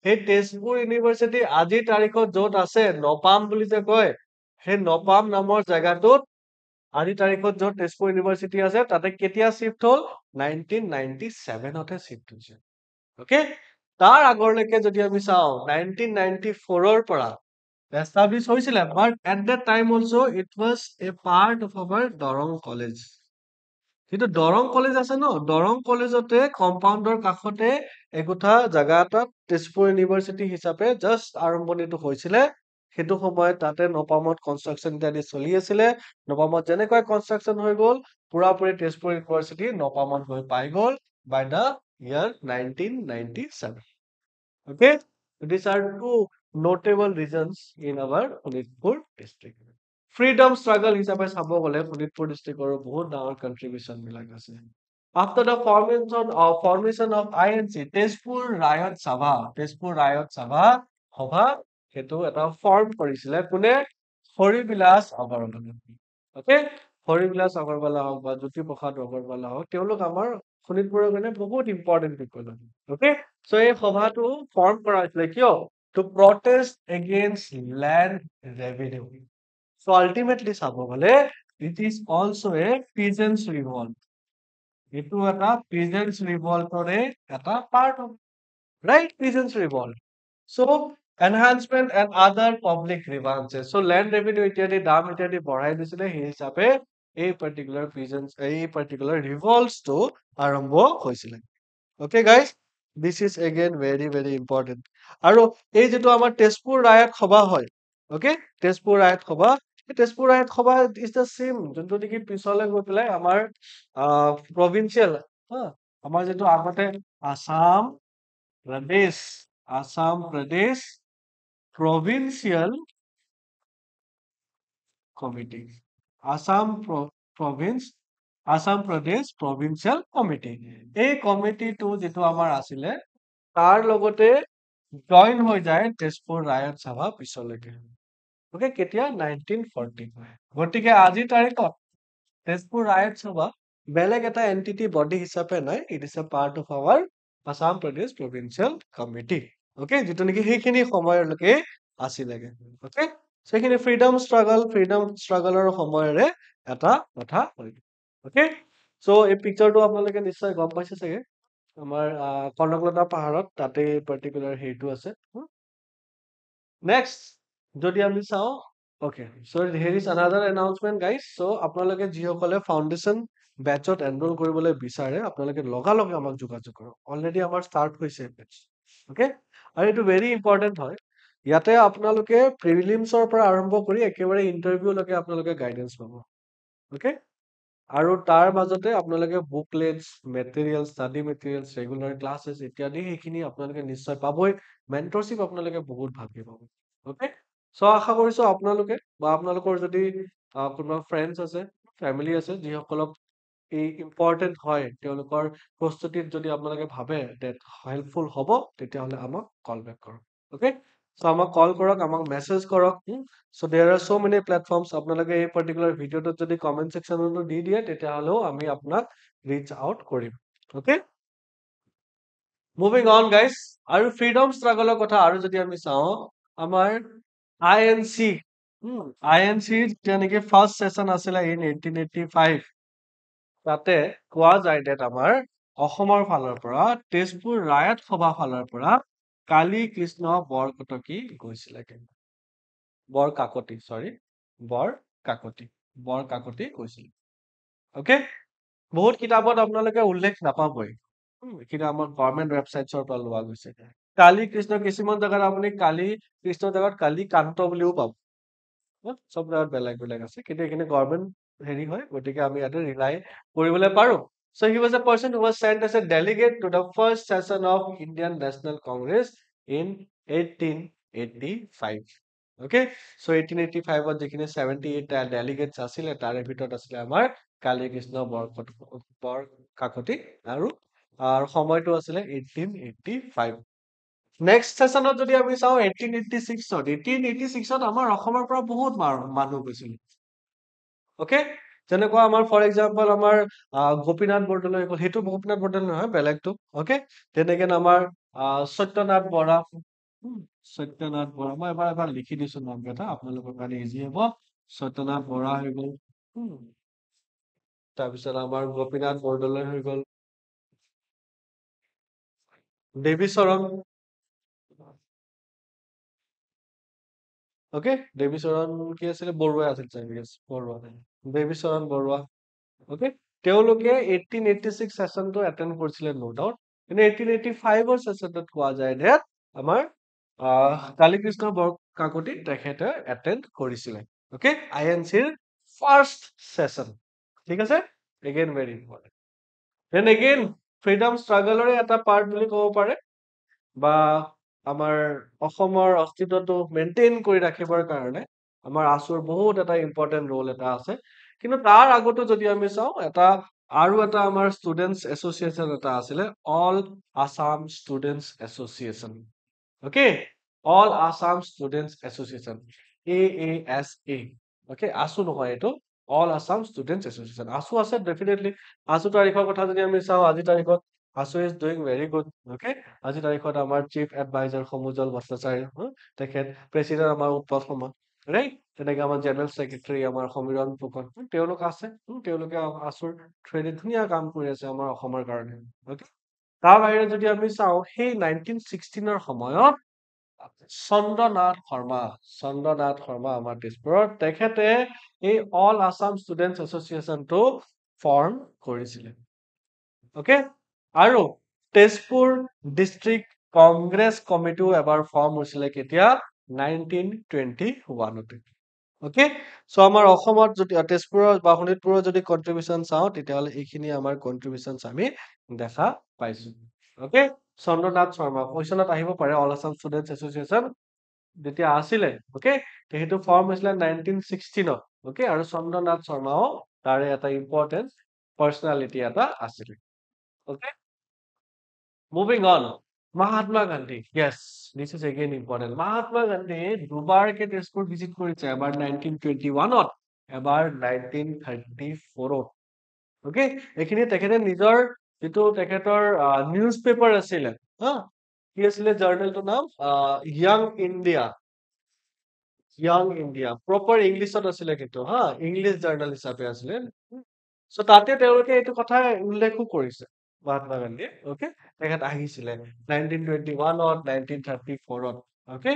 সেই তেজপুৰ ইউনিভাৰ্চিটি আজিৰ তাৰিখত য'ত আছে নপাম বুলি যে কয়, সেই নপাম নামৰ জেগাটোত আজি তাৰিখত য'ত তেজপুৰ ইউনিভাৰ্চিটি আছে তাতে কেতিয়া শিফ্ট হ'ল 1997তে শিফ্ট হৈছে ওকে তাৰ আগৰলৈকে যদি আমি চাওঁ 1994ৰ পৰা এষ্টাব্লিছ হৈছিলে but at that time also it was a part of our Darrang college কিন্তু দৰং কলেজ আছে ন দৰং কলেজতে কম্পাউণ্ডৰ কাষতে একোটা জাগা এটাত তেজপুৰ ইউনিভাৰ্চিটি হিচাপে জাষ্ট আৰম্ভণিটো হৈছিলে সেইটো সময়ত তাতে নপামত কনষ্ট্ৰাকচন ইত্যাদি চলি আছিলে নপামত যেনেকৈ কনষ্ট্ৰাকচন হৈ গ'ল পুৰাপুৰি তেজপুৰ ইউনিভাৰ্চিটি নপামত গৈ পাই গ'ল by the year 1997 okay these are two notable regions in our Shonitpur district freedom struggle হিচাপে চাব গ'লে শোণিতপুৰ ডিষ্ট্ৰিক্টৰ বহুত ডাঙৰ কন্ট্ৰিবিউশন বিলাক আছে after the formation of INC Tezpur ৰায়ত সভা সেইটো এটা ফৰ্ম কৰিছিলে কোনে হৰিবিলাস আগৰৱালা ওকে হৰিবিলাস আগৰৱালা হওক বা জ্যোতিপ্ৰসাদ আগৰৱালা হওক তেওঁলোক আমাৰ শোণিতপুৰৰ কাৰণে বহুত ইম্পৰ্টেণ্ট পিপল ওকে চ' এই সভাটো ফৰ্ম কৰা হৈছিলে কিয় to protest against land revenue so ultimately চাব গ'লে it is also a peasants revolt এইটো এটা peasants revoltৰে এটা part of right peasants revolt so enhancement and other public grievances so land revenue ইত্যাদি দাম ইত্যাদি বঢ়াই দিছিলে সেই হিচাপে এই particular revolts টো আৰম্ভ হৈছিলে okay guys this is again very important আৰু এই যেটো আমাৰ তেজপুৰ ৰায়ত সভা হয় okay তেজপুৰ ৰায়ত সভা তেজপুৰ ৰায়ত সভা is the same যোনটো নেকি পিছলে গৈ পেলাই আমাৰ provincial আমাৰ যেটো আগতে আসাম প্ৰদেশ provincial committee আসাম প্ৰদেশ provincial committee এই কমিটিটো যেটো আমাৰ আছিলে তাৰ লগতে জয়েন হৈ যায় তেজপুৰ ৰায়ত সভা পিছলৈকে ওকে কেতিয়া 1940 গতিকে আজি তাৰিখত তেজপুৰ ৰায়ত সভা বেলেগ এটা এন্টিটি বডি হিচাপে নাই it is a part of our Assam Pradesh provincial committee okay যেটো নেকি সেইখিনি সময়লৈকে আছিলেগে ওকে সেইখিনি ফ্ৰীডম ষ্ট্ৰাগলৰ সময়ৰে এটা কথা হয় ওকে সো এই পিকচাৰটো আপোনালোকে নিশ্চয় গম পাইছে চাগে আমাৰ কনকলতা পাহাৰত তাতে পাৰ্টিকুলাৰ হেৰিটো আছে নেক্সট যদি আমি চাওঁ okay so here is another announcement guys so আপোনালোকে যিসকলে ফাউণ্ডেশ্যন বেটচত এনৰোল কৰিবলৈ বিচাৰে আপোনালোকে লগালগে আমাক যোগাযোগ কৰক অলৰেডি আমাৰ ষ্টাৰ্ট হৈছে বেটচ okay আৰু এইটো ভেৰি ইম্পৰ্টেন্ট হয় ইয়াতে আপোনালোকে প্ৰিলিমছৰ পৰা আৰম্ভ কৰি একেবাৰে ইন্টাৰভিউলৈকে আপোনালোকে গাইডেন্স পাব okay আৰু তাৰ মাজতে আপোনালোকে বুকলেটস মেটেৰিয়েলস ষ্টাডি মেটেৰিয়েলস ৰেগুলাৰ ক্লাसेस ইত্যাদি সেইখিনি আপোনালোকে নিশ্চয় পাবই মেন্টৰশিপ আপোনালোকে বহুত ভালকে পাব ওকে সো আশা কৰিছো আপোনালোকে বা আপোনালোকৰ যদি কোনোবা ফ্ৰেণ্ডছ আছে ফ্যামিলি আছে যিসকলক এই ইম্পৰ্টেন্ট হয় তেওঁলোকৰ প্ৰস্তুতিত যদি আপোনালোকে ভাবে that হেল্পফুল হ'ব তেতিয়াহলে আমাক কল বেক কৰক ওকে সো আমাক কল কৰক আমাক মেছেজ কৰক so there are so many platforms আপোনালোকে এই পাৰ্টিকুলাৰ ভিডিওটোত যদি কমেন্ট সেকশনতো দি দিয়ে তেতিয়াহলেও আমি আপোনাক ৰিচ আউট কৰিম ওকে মুভিং অন গাইস আৰু ফ্ৰীডম ষ্ট্ৰাগলৰ কথা আৰু যদি আমি চাওঁ আমাৰ আইএনসি আইএনসি যেনেকে ফাৰ্স্ট সেশন আছিলে ইন 1885 তাতে কোৱা যায় যে আমাৰ অসমৰ ফালৰ পৰা তেজপুৰ ৰায়ত সভা ফালৰ পৰা কালী কৃষ্ণ বৰকটকী গৈছিলে বৰকাকতি গৈছিল ওকে বহুত কিতাপত আপোনালোকে উল্লেখ নাপাবই কিন্তু আমাৰ গভৰ্ণমেন্ট ৱেবছাইটছৰ পৰা লোৱা গৈছে কালী কৃষ্ণ কিছুমান জাগাত আপুনি কালী কৃষ্ণ জাগাত কালী কান্ত বুলিও পাব সব জাগাত বেলেগ আছে কিন্তু এখানে গভৰ্ণমেন্ট হেৰি হয় গতিকে আমি ইয়াতে ৰিলাই কৰিবলৈ পাৰো so he was a person who was sent as a delegate to the first session of Indian National Congress in 1885 okay so 1885 ত যিখিনি 78 টা ডেলিগেটস আছিল তাৰে ভিতৰত আছিল আমাৰ কালী কৃষ্ণ বৰকাকতি আৰু সময়টো আছিল 1885 নেক্সট সেশনত যদি আমি চাওঁ 1886 ত আমাৰ অসমৰ পৰা বহুত মানুহ গৈছিল ওকে যেনেকুৱা আমাৰ ফৰ এক্সাম্পল আমাৰ গোপীনাথ বৰদলৈ সেইটো গোপীনাথ বৰদলৈ নহয় বেলেগটো ওকে তেনেকে আমাৰ সত্যনাথ বৰা মই এবাৰ লিখি দিছো নামকেইটা আপোনালোকৰ কাৰণে ইজি হ'ব সত্যনাথ বৰা হৈ গ'ল তাৰপিছত আমাৰ গোপীনাথ বৰদলৈ হৈ গ'ল, দেৱীচৰণ, অকে, দেৱীচৰণ কি আছিলে, বৰুৱা আছিল চাগে, yes, বৰুৱা, দেৱীচৰণ বৰুৱা, অকে, তেওঁলোকে 1886 চেচনটো এটেণ্ড কৰিছিলে নো ডাউট, কিন্তু 1885ৰ চেচনটোত কোৱা যায় যে আমাৰ কালীকৃষ্ণ বৰকাকতি তেখেতে এটেণ্ড কৰিছিলে, অকে, INCৰ ফাৰ্ষ্ট চেচন, ঠিক আছে, again very important, then again freedom ষ্ট্ৰাগলৰে এটা পাৰ্ট বুলি ক'ব পাৰে, বা আমাৰ অসমৰ অস্তিত্বটো মেইনটেইন কৰি ৰাখিবৰ কাৰণে আমাৰ আছুৰ বহুত এটা ইম্পৰ্টেণ্ট ৰোল এটা আছে, কিন্তু তাৰ আগতো যদি আমি চাওঁ আৰু এটা আমাৰ ষ্টুডেণ্টছ এছ'চিয়েশ্যন এটা আছিলে, all Assam students association, okay, all Assam students association, AASA, okay, AASU নহয় এইটো, all Assam students association, AASU আছে ডেফিনেটলি, আছু তাৰিখৰ কথা যদি আমি চাওঁ, আজি তাৰিখত AASU is doing very good, okay, আজি তাৰিখত আমাৰ চিফ এডভাইজাৰ সমুজল ভট্টাচাৰ্য, তেখেত প্ৰেচিডেণ্ট আমাৰ উৎপল শৰ্মা, ৰাইট, তেনেকে আমাৰ জেনেৰেল ছেক্ৰেটাৰী আমাৰ সমীৰণ ফুকন, তেওঁলোক আছে, তেওঁলোকে আছুৰ থ্ৰুৱেদি ধুনীয়া কাম কৰি আছে আমাৰ অসমৰ কাৰণে, অকে, তাৰ বাহিৰে যদি আমি চাওঁ, সেই 1916ৰ সময়ত চন্দ্ৰনাথ শৰ্মা আমাৰ তেজপুৰৰ, তেখেতে এই অল আছাম ষ্টুডেণ্টছ এছ'চিয়েশ্যনটো ফৰ্ম কৰিছিলে, অকে, আৰু তেজপুৰ ডিষ্ট্ৰিক্ট কংগ্ৰেছ কমিটিও এবাৰ ফৰ্ম হৈছিলে কেতিয়া, 1921, অকে, চ' আমাৰ অসমত যদি তেজপুৰৰ বা শোণিতপুৰৰ যদি কন্ট্ৰিবিউচন চাওঁ, তেতিয়াহ'লে এইখিনি আমাৰ কন্ট্ৰিবিউচন আমি দেখা পাইছো, অকে, চন্দ্ৰনাথ শৰ্মা কুৱেশ্যনত আহিব পাৰে, অল আছাম ষ্টুডেণ্টছ এছ'চিয়েশ্যন যেতিয়া আছিলে, অকে, সেইটো ফৰ্ম হৈছিলে 1916ত, অকে, আৰু চন্দ্ৰনাথ শৰ্মাও তাৰে এটা ইম্পৰ্টেণ্ট পাৰ্চনেলিটি এটা আছিলে, okay, moving on, Mahatma Gandhi, yes, this is again important, Mahatma Gandhi দুবাৰকে তেজপুৰ ভিজিট কৰিছে, এবাৰ 1921ত, এবাৰ 1934ত, অকে, এইখিনি তেখেতে নিজৰ যিটো তেখেতৰ নিউজ পেপাৰ আছিলে, কি আছিলে জাৰ্নেলটোৰ নাম, য়াং ইণ্ডিয়া, প্ৰপাৰ ইংলিছত আছিলে কিন্তু, ইংলিছ জাৰ্নেল হিচাপে আছিলে, চ' তাতে তেওঁলোকে এইটো কথা উল্লেখো কৰিছে, মহাত্মা গান্ধীয়ে, অকে, তেখেত আহিছিলে 1921ত, 1934ত, অকে,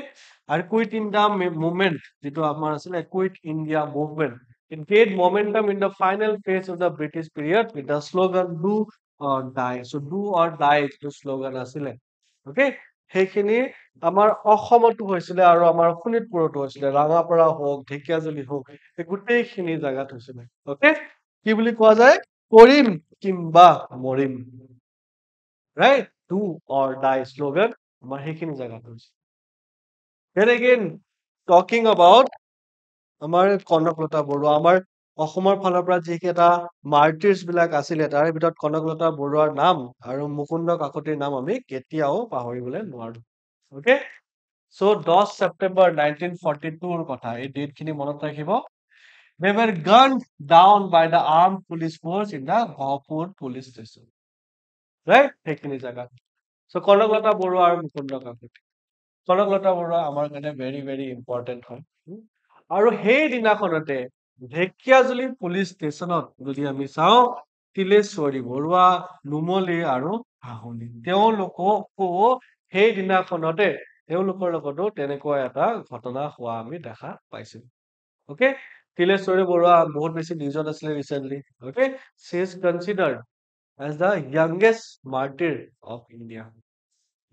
আৰু কুইট ইণ্ডিয়া মুভমেণ্ট যিটো আমাৰ আছিলে, quit India movement, it gained momentum in the final phase of the British period with the slogan do or die, so do or die যিটো শ্লোগান আছিলে, অকে, সেইখিনি আমাৰ অসমতো হৈছিলে আৰু আমাৰ শোণিতপুৰতো হৈছিলে, ৰাঙাপাৰা হওক, ঢেকিয়াজুলি হওক, এই গোটেইখিনি জাগাত হৈছিলে, অকে, কি বুলি কোৱা যায়, কৰিম কিম্বা মৰিম, right, do or die slogan আমাৰ সেইখিনি জাগাত হৈছে, then again talking about আমাৰ কনকলতা বৰুৱা, আমাৰ অসমৰ ফালৰ পৰা যিকেইটা মাৰ্টিৰ্ছ বিলাক আছিলে, তাৰে ভিতৰত কনকলতা বৰুৱাৰ নাম আৰু মুকুন্দ কাকতিৰ নাম আমি কেতিয়াও পাহৰিবলৈ নোৱাৰো, অকে, চ' 10 ছেপ্টেম্বৰ 1942ৰ কথা, এই ডেট খিনি মনত ৰাখিব, they were gunned down by the armed police force in the Gopur police station, right, সেইখিনি জাগাত, চ' কনকলতা বৰুৱা আৰু মুকুন্দ কাকতি, কনকলতা বৰুৱা আমাৰ কাৰণে ভেৰি ভেৰি ইম্পৰ্টেণ্ট হয়, আৰু সেই দিনাখনতে ঢেকিয়াজুলি পুলিচ ষ্টেচনত যদি আমি চাওঁ, তিলেশ্বৰী বৰুৱা, নুমলী আৰু হাঁহনি, তেওঁলোককো সেই দিনাখনতে তেওঁলোকৰ লগতো তেনেকুৱা এটা ঘটনা হোৱা আমি দেখা পাইছিলো, অকে, তিলেশ্বৰী বৰুৱা বহুত বেছি নিউজত আছিলে recently, okay, she is considered as the youngest martyr of India,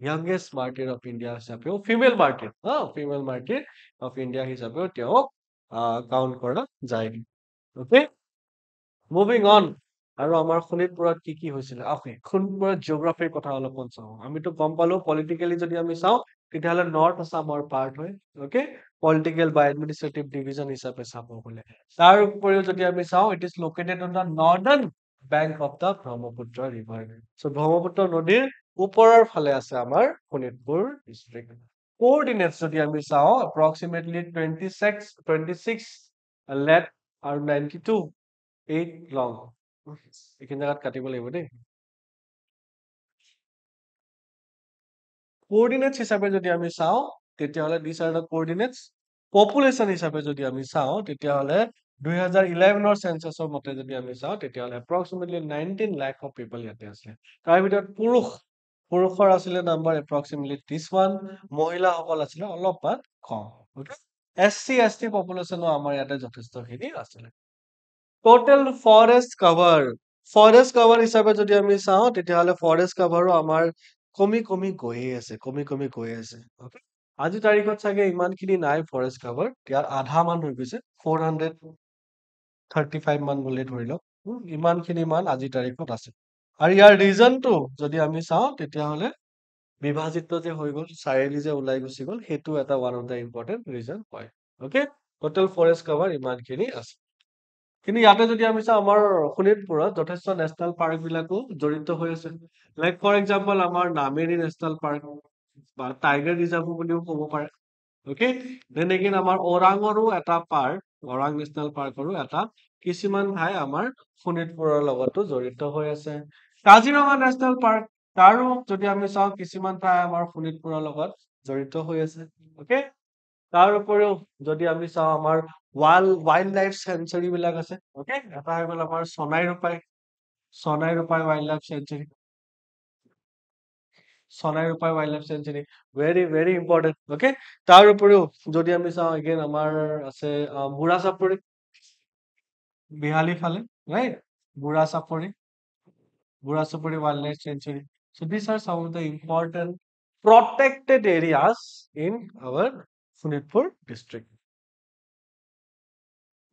হিচাপেও ফিমেল মাৰ্টিৰ অফ ইণ্ডিয়া হিচাপেও তেওঁক কাউণ্ট কৰা যায়, অকে, মুভিং অন, আৰু আমাৰ শোণিতপুৰত কি কি হৈছিলে, অকে, শোণিতপুৰত জিঅ'গ্ৰাফিৰ কথা অলপমান চাওঁ, আমিতো গম পালো পলিটিকেলি যদি আমি চাওঁ, তেতিয়াহ'লে নৰ্থ আছামৰ পাৰ্ট হয়, অকে, পলিটিকেল বা এডমিনিষ্ট্ৰেটিভ ডিভিজন হিচাপে চাব গ'লে, তাৰ উপৰিও যদি আমি চাওঁ, it is located on the northern bank of the Brahmaputra river, so' Brahmaputra নদীৰ ওপৰৰ ফালে আছে আমাৰ শোণিতপুৰ ডিষ্ট্ৰিক্ট, কোঅৰ্ডিনেটছ যদি আমি চাওঁ, এপ্ৰক্সিমেটলি 26 লেট আৰু 92 লং, এইখিনি জেগাত কাটিব লাগিব দেই, কোঅৰ্ডিনেটছ হিচাপে যদি আমি চাওঁ, তেতিয়াহ'লে দিছ আৰ দ্য কোঅৰ্ডিনেটছ, পপুলেশ্যন হিচাপে যদি আমি চাওঁ, তেতিয়াহ'লে 2011 চেন্সাছৰ মতে যদি আমি চাওঁ তেতিয়াহ'লে এপ্ৰক্সিমেটলি 19 লাখ অফ পিপল ইয়াতে আছিলে। তাৰ ভিতৰত পুৰুষৰ আছিলে নাম্বাৰ এপ্ৰক্সিমেটলি 31, মহিলাসকল আছিলে অলপমান কম। ওকে, SC ST পপুলেশ্যনো আমাৰ ইয়াতে যথেষ্টখিনি আছিলে। টোটেল ফৰেষ্ট কভাৰ হিচাপে যদি আমি চাওঁ তেতিয়াহ'লে ফৰেষ্ট কভাৰো আমাৰ কমি গৈ আছে। Okay? আজিৰ তাৰিখত চাগে ইমানখিনি নাই ফৰেষ্ট কভাৰ, ইয়াৰ আধা মান হৈ গৈছে, 435 মান বুলি ধৰি লওক। ইমানখিনি মান আজিৰ তাৰিখত আছে। আৰু ইয়াৰ ৰিজনটো যদি আমি চাওঁ তেতিয়াহ'লে বিভাজিত যে হৈ গ'ল, চাৰিআলি যে ওলাই গুচি গ'ল, সেইটো এটা one of the important reason হয়। অ'কে, টোটেল ফৰেষ্ট কভাৰ ইমানখিনি আছে। কিন্তু ইয়াতে যদি আমি চাওঁ আমাৰ শোণিতপুৰত যথেষ্ট নেশ্যনেল পাৰ্ক বিলাকো জড়িত হৈ আছে। লাইক ফৰ এক্সাম্পল আমাৰ নামেৰি নেশ্যনেল পাৰ্ক বা টাইগাৰ ৰিজাৰ্ভ বুলিও ক'ব পাৰে। অ'কে, দেন এগেইন আমাৰ ওৰাঙৰো এটা পাৰ্ক, ওৰাং নেশ্যনেল পাৰ্কৰো এটা কিছুমান ঠাই আমাৰ শোণিতপুৰৰ লগতো জড়িত হৈ আছে। কাজিৰঙা নেশ্যনেল পাৰ্ক, তাৰো যদি আমি চাওঁ কিছুমান ঠাই আমাৰ শোণিতপুৰৰ লগত জড়িত হৈ আছে। অ'কে, তাৰ উপৰিও যদি আমি চাওঁ আমাৰ ৱাইল্ড লাইফ চেঞ্চুৰী বিলাক আছে। অ'কে, এটা হৈ গ'ল আমাৰ Sonai Rupai wildlife sanctuary, very very important. Okay, তাৰ উপৰিও যদি আমি চাওঁ এগেইন আমাৰ আছে বুঢ়া চাপৰি, বিহালী ফালে, ৰাইট, বুঢ়া চাপৰি wild life century. So these are some of the important protected areas in our Shonitpur district.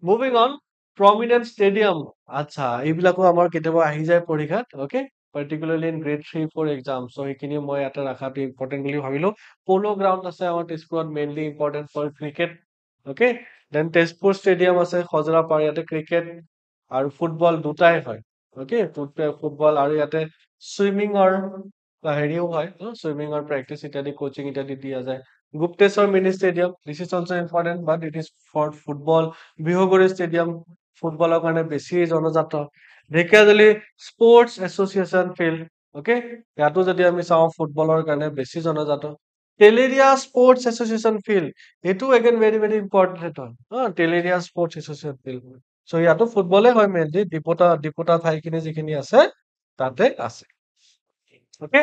Moving on, prominent stadium. আচ্ছা, এইবিলাকো আমাৰ কেতিয়াবা আহি যায় পৰীক্ষাত। Okay, particularly in grade 3-4 exam. So' সেইখিনি মই ইয়াতে ৰখাটো ইম্পৰ্টেণ্ট বুলি ভাবিলো। প'ল' গ্ৰাউণ্ড আছে আমাৰ তেজপুৰত, mainly important for cricket. Okay, then Tezpur stadium আছে খজৰাপাৰ, ইয়াতে ক্ৰিকেট আৰু ফুটবল দুটাই হয়। অ'কে, ফুটবল আৰু ইয়াতে চুইমিঙৰ হেৰিও হয়, চুইমিঙৰ প্ৰেক্টিচ ইত্যাদি কোচিং ইত্যাদি দিয়া যায়। Gupteswar mini stadium, this is also important but it is for football. Bihuguri stadium ফুটবলৰ কাৰণে বেছি জনজাত। Dhekiajuli sports association field, okay, ইয়াতো যদি আমি চাওঁ ফুটবলৰ কাৰণে বেছি জনজাত। তেলেৰিয়া স্পৰ্টছ এছ'চিয়েশ্যন ফিল্ড, এইটো এগেইন ভেৰি ভেৰি ইম্পৰ্টেণ্ট হয়। Teleria sports association field, so' ইয়াতো ফুটবলে হয় মেইনলি, ডিপুটা ঠাইখিনি যিখিনি আছে তাতে আছে। অ'কে,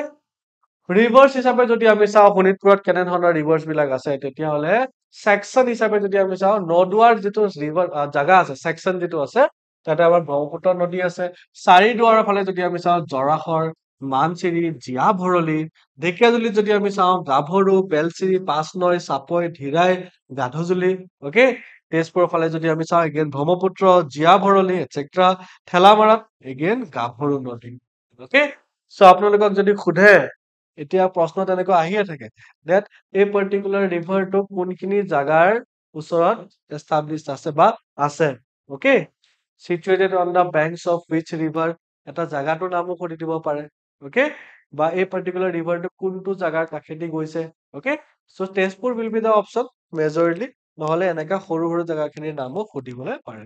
ৰিভাৰ্ছ হিচাপে যদি আমি চাওঁ শোণিতপুৰত কেনেধৰণৰ ৰিভাৰ্ছ বিলাক আছে তেতিয়াহ'লে ছেকচন হিচাপে যদি আমি চাওঁ নদুৱাৰ যিটো ৰিভাৰ জাগা আছে, ছেকচন যিটো আছে, তাতে আমাৰ ব্ৰহ্মপুত্ৰ নদী আছে। চাৰিদুৱাৰৰ ফালে যদি আমি চাওঁ জৰাখৰ, মানচিৰি, জীয়া ভৰলী। ঢেকিয়াজুলিত যদি আমি চাওঁ গাভৰু, বেলচিৰি, পাঁচনৈ, চাপৈ, ধিৰাই, গাধজুলি। অ'কে, তেজপুৰৰ ফালে যদি আমি চাওঁ এগেইন ব্ৰহ্মপুত্ৰ, জীয়া ভৰলী এটচেট্ৰা। ঠেলামাৰাত এগেইন গাভৰু নদী। অ'কে, চ' আপোনালোকক যদি সোধে, এতিয়া প্ৰশ্ন তেনেকুৱা আহিয়ে থাকে, দেট এই পাৰ্টিকুলাৰ ৰিভাৰটো কোনখিনি জাগাৰ ওচৰত এষ্টাব্লিছ আছে বা আছে। Okay, situated on the banks of which river, এটা জাগাটোৰ নামো সুধি দিব পাৰে। অ'কে, বা এই পাৰ্টিকুলাৰ ৰিভাৰটো কোনটো জাগাৰ কাষেদি গৈছে। Okay, so' Tezpur will be the option majorly, নহ'লে এনেকা সৰু সৰু জাগাখিনিৰ নামো সুধিবলৈ পাৰে।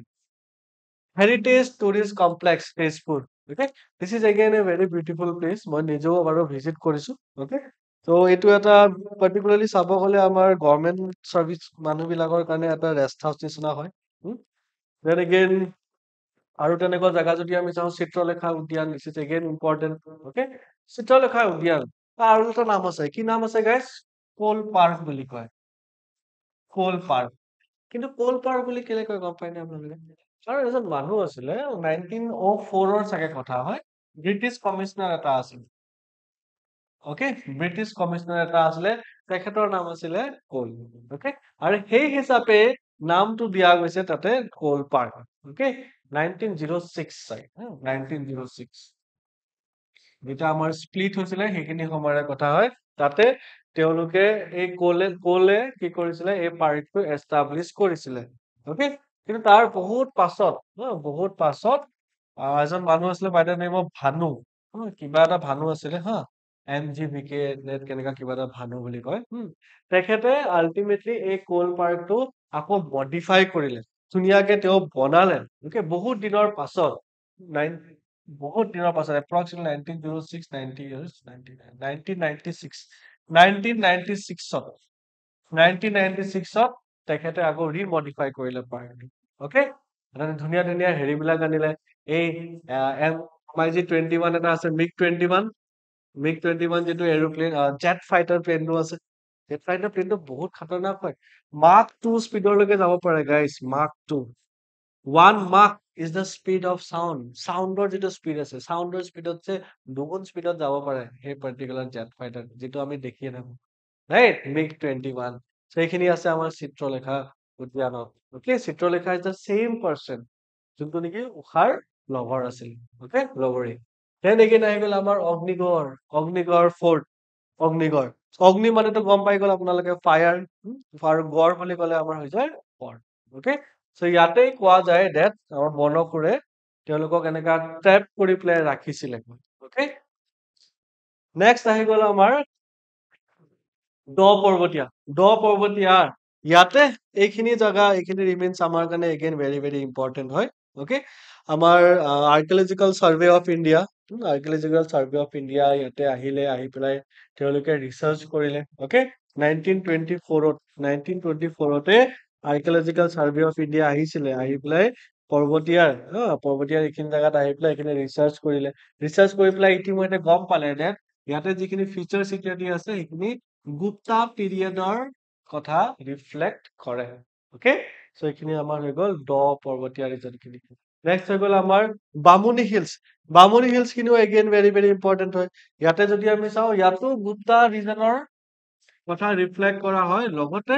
Heritage tourist complex Tezpur. Okay, this is again a very beautiful place, মই নিজেও বাৰু ভিজিট কৰিছো। অ'কে, ত' এইটো এটা পাৰ্টিকুলাৰলি চাব গ'লে আমাৰ গভৰ্ণমেণ্ট চাৰ্ভিচ মানুহবিলাকৰ কাৰণে এটা ৰেষ্ট হাউচ নিচিনা হয়। দেন এগেইন আৰু তেনেকুৱা জাগা যদি আমি চাওঁ চিত্ৰলেখা উদ্যান, দিছ is again important. Okay, Chitralekha উদ্যান, আৰু এটা নাম আছে, কি নাম আছে গাইজ? কোল পাৰ্ক বুলি কয়, কোল পাৰ্ক। কিন্তু কোল পাৰ্ক বুলি কেলে কয় গম পাই নে আপোনালোকে? আৰু এজন মানুহ আছিলে, 1904 চাগে কথা হয়, ব্ৰিটিছ কমিছনাৰ এটা আছিল। অ'কে, ব্ৰিটিছ কমিছনাৰ এটা আছিলে, তেখেতৰ নাম আছিলে কোল। অ'কে, আৰু সেই হিচাপে নামটো দিয়া গৈছে তাতে কোল পাৰ্ক। অ'কে, 1906 চাগে, 1906 যেতিয়া আমাৰ স্প্লিট হৈছিলে সেইখিনি সময়ৰে কথা হয়। তাতে তেওঁলোকে এই কোলে কি কৰিছিলে, এই পাৰ্কটো এষ্টাব্লিছ কৰিছিলে। অ'কে, কিন্তু তাৰ বহুত পাছত এজন মানুহ আছিলে বাই দ্য নেম অফ ভানু, কিবা এটা ভানু আছিলে হা, MGVK নেট কেনেকা কিবা এটা ভানু বুলি কয়। তেখেতে আল্টিমেটলি এই কোল পাৰ্কটো আকৌ মডিফাই কৰিলে, ধুনীয়াকে তেওঁ বনালে। অ'কে, বহুত দিনৰ পাছত এপ্ৰক্সিমেটলি 1906 1996ত তেখেতে আকৌ ৰিমডিফাই কৰিলে পাৰ্কটো। অ'কে, এটা ধুনীয়া ধুনীয়া হেৰিবিলাক আনিলে এই MiG-21 এটা আছে মিগ 21 যিটো এৰোপ্লেন জেট ফাইটাৰ প্লেনটো আছে জেট ফাইটাৰ প্লেনটো বহুত খাতৰনাক হয় মাক 2 স্পীডলৈকে যাব পাৰে গাইছ মাক 2 1 মাক ইজ দ্য স্পীড অফ চাউণ্ডৰ যিটো স্পীড আছে চাউণ্ডৰ স্পীডত যে দুগুণ স্পীডত যাব পাৰে সেই পাৰ্টিকুলাৰ জেট ফাইটাৰ যিটো আমি দেখিয়ে থাকো ৰাইট MiG-21 so এইখিনি আছে আমাৰ চিত্ৰলেখা উদ্যানত okay Chitralekha is the same person যোনটো নেকি উষাৰ লভাৰ আছিল অকে লগৰী দেন এগেইন আহি গ'ল আমাৰ অগ্নিগড় ফৰ্ট অগ্নিগড় অগ্নি মানেতো গম পাই গ'ল আপোনালোকে ফায়াৰ আৰু গড় বুলি ক'লে আমাৰ হৈ যায় ফৰ্ট অকে চ' ইয়াতে কোৱা যায় ডেট আমাৰ বনকুৰে তেওঁলোকক এনেকা ট্ৰেপ কৰি পেলাই ৰাখিছিলে অকে নেক্সট আহি গ'ল আমাৰ দ পৰ্বতীয়া ইয়াতে এইখিনি জাগা এইখিনি ৰিমেইনছ আমাৰ কাৰণে এগেইন ভেৰি ভেৰি ইম্পৰ্টেণ্ট হয় অকে আমাৰ আৰ্কিঅলজিকেল চাৰ্ভে অফ ইণ্ডিয়া ইয়াতে আহি পেলাই তেওঁলোকে ৰিচাৰ্চ কৰিলে অকে 1924তে আৰ্কিঅলজিকেল চাৰ্ভে অফ ইণ্ডিয়া আহিছিলে আহি পেলাই পৰ্বতীয়াৰ এইখিনি জাগাত আহি পেলাই এইখিনি ৰিচাৰ্চ কৰি পেলাই ইতিমধ্যে গম পালে যে ইয়াতে যিখিনি ফিচাৰ চিকিউৰিটি আছে সেইখিনি গুপ্তা পিৰিয়ডৰ কথা ৰিফ্লেক্ট কৰে অকে চ' এইখিনি আমাৰ হৈ গ'ল পৰ্বতীয়া ৰিজনখিনি নেক্সট হৈ গ'ল আমাৰ বামুণী হিলছ খিনিও এগেইন ভেৰি ভেৰি ইম্পৰ্টেণ্ট হয় ইয়াতে যদি আমি চাওঁ ইয়াতো গুপ্তা ৰিজনৰ কথা ৰিফ্লেক্ট কৰা হয় লগতে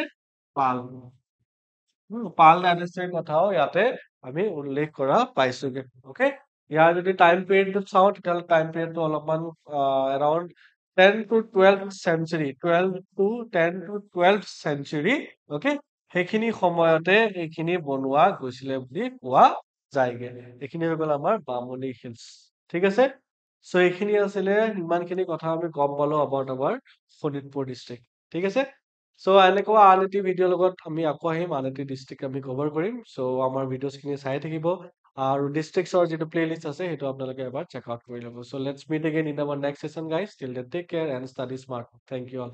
পাল পাল ডাইনেষ্টিৰ কথাও ইয়াতে আমি উল্লেখ কৰা পাইছোগে অকে ইয়াৰ যদি টাইম পিৰিয়ডটো চাওঁ তেতিয়াহ'লে টাইম পিৰিয়ডটো অলপমান এৰাউণ্ড 10 to 12 অকে সেইখিনি সময়তে এইখিনি বনোৱা গৈছিলে বুলি কোৱা যায়গে এইখিনি হৈ গ'ল আমাৰ বামুণী হিলছ ঠিক আছে চ' এইখিনি আছিলে ইমানখিনি কথা আমি গম পালো about আমাৰ শোণিতপুৰ ডিষ্ট্ৰিক্ট ঠিক আছে চ' এনেকুৱা আন এটি ভিডিঅ'ৰ লগত আমি আকৌ আহিম আন এটি ডিষ্ট্ৰিক্ট আমি কভাৰ কৰিম চ' আমাৰ ভিডিঅ'ছখিনি চাই থাকিব আৰু ডিষ্ট্ৰিক্টছৰ যিটো প্লেলিষ্ট আছে সেইটো আপোনালোকে এবাৰ চেক আউট কৰি ল'ব so' let's meet again in our next session guys till then take care and study smart thank you all